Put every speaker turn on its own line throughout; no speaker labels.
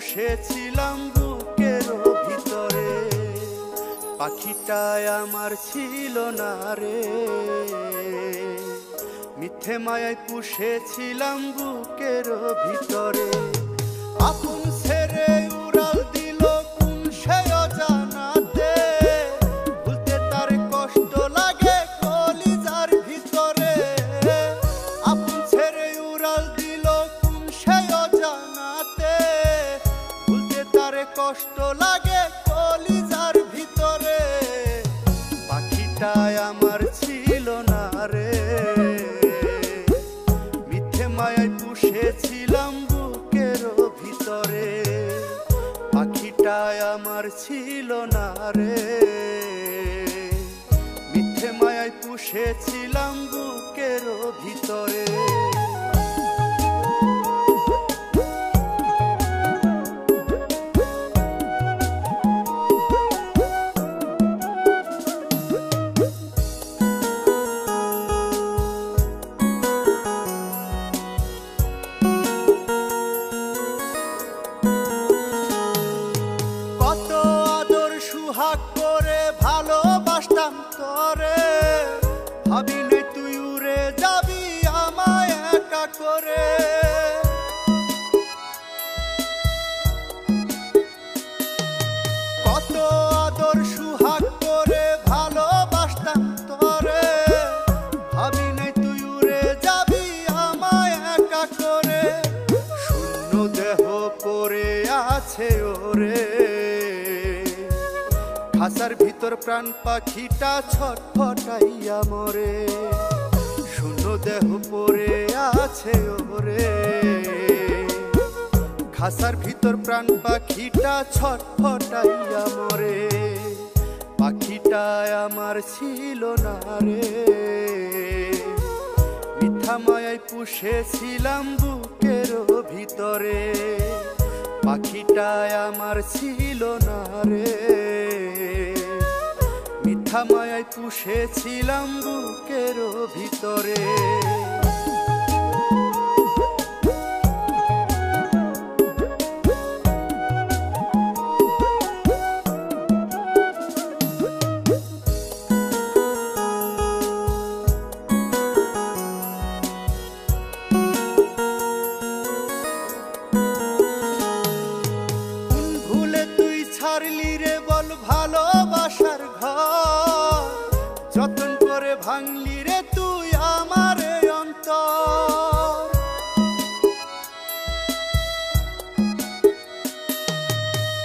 পুষেছিলাম বুকের ভিতরে, পাখিটায় আমার ছিল না রে। মিথ্যে মায়ায় পুষেছিলাম বুকের ভিতরে, আপন ছেড়ে উড়াল দিল কোন সে অজানাতে। ভুলতে তার কষ্ট লাগে কলিজার ভিতরে, আপন ছেড়ে উড়াল দিল কোন সে অজানাতে। ভুলতে তার কষ্ট লাগে কলিজার ভিতরে, পাখিটায় আমার ছিল না রে। মিথ্যে মায়ায় পুষেছিলাম বুকের ভিতরে, পাখিটায় আমার ছিল না রে। মিথ্যে মায়ায় পুষেছিলাম বুকের ভিতরে। সুহাগ করে ভালোবাসতাম তোরে, ভাবিনি তুই উড়ে যাবি আমায় একা করে। কত আদর সুহাগ করে ভালোবাসতাম তোরে, ভাবিনি তুই উড়ে যাবি আমায় একা করে। শূন্য দেহ পড়ে আছে ওরে, খাঁচার ভিতর প্রাণ পাখিটা ছটফটাইয়া মরে। শূন্য দেহ পড়ে আছে ওরে, খাঁচার ভিতর প্রাণ পাখিটা ছটফটাইয়া মরে। পাখিটায় আমার ছিল না রে। মিথ্যা মায়ায় পুষেছিলাম বুকের ভিতরে, পাখিটায় আমার ছিল না রে। মিথ্যা মায়ায় পুষেছিলাম বুকের ভিতরে। ছাড়লি রে বল ভালোবাসার ঘর, যতন করে ভাঙলি রে তুই আমার অন্তর।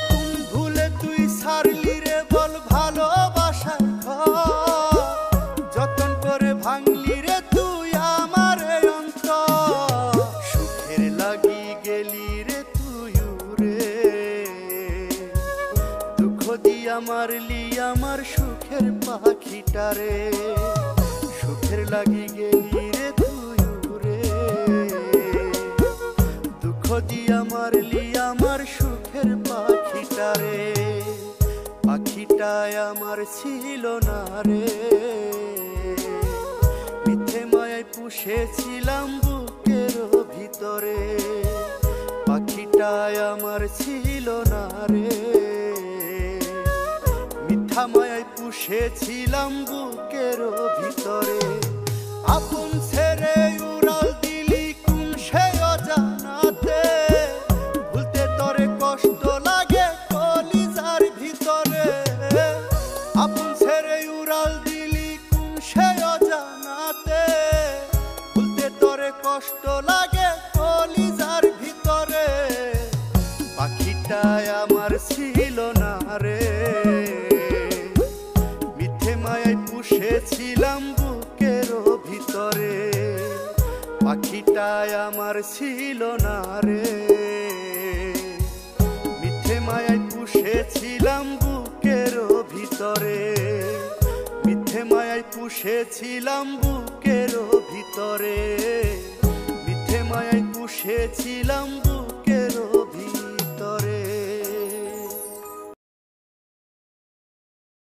কোন ভুলে তুই ছাড়লি রে বল ভালোবাসার ঘর, যতন করে ভাঙলি রে তুই আমার অন্তর। সুখের লাগি গেলি রে তুই উড়ে, দিয়া মারলি আমার সুখের পাখিটারে। সুখের লাগি গেলি রে তুই উড়ে, দুঃখ দিয়া মারলি আমার সুখের পাখিটারে। পাখিটায় আমার ছিল না রে। মিথ্যে মায়ায় পুষেছিলাম বুকের ভিতরে, পাখিটায় আমার ছিল না রে। মিথ্যা মায়ায় পুষেছিলাম বুকের ভিতরে, আপন ছেড়ে উড়াল দিলি কোন সে অজানাতে। ভুলতে তোরে কষ্ট লাগে কলিজার ভিতরে, আপন ছেড়ে উড়াল দিলি কোন সে অজানাতে। ভুলতে তোরে কষ্ট লাগে কলিজার ভিতরে, পাখিটায় আমার ছিল না রে। পুষেছিলাম বুকের ভিতরে, পাখিটায় আমার ছিল না রে। মিথ্যে মায়ায় পুষেছিলাম বুকের ভিতরে, মিথ্যে মায়ায় পুষেছিলাম বুকের ভিতরে। মিথ্যে মায়ায় পুষেছিলাম বুকের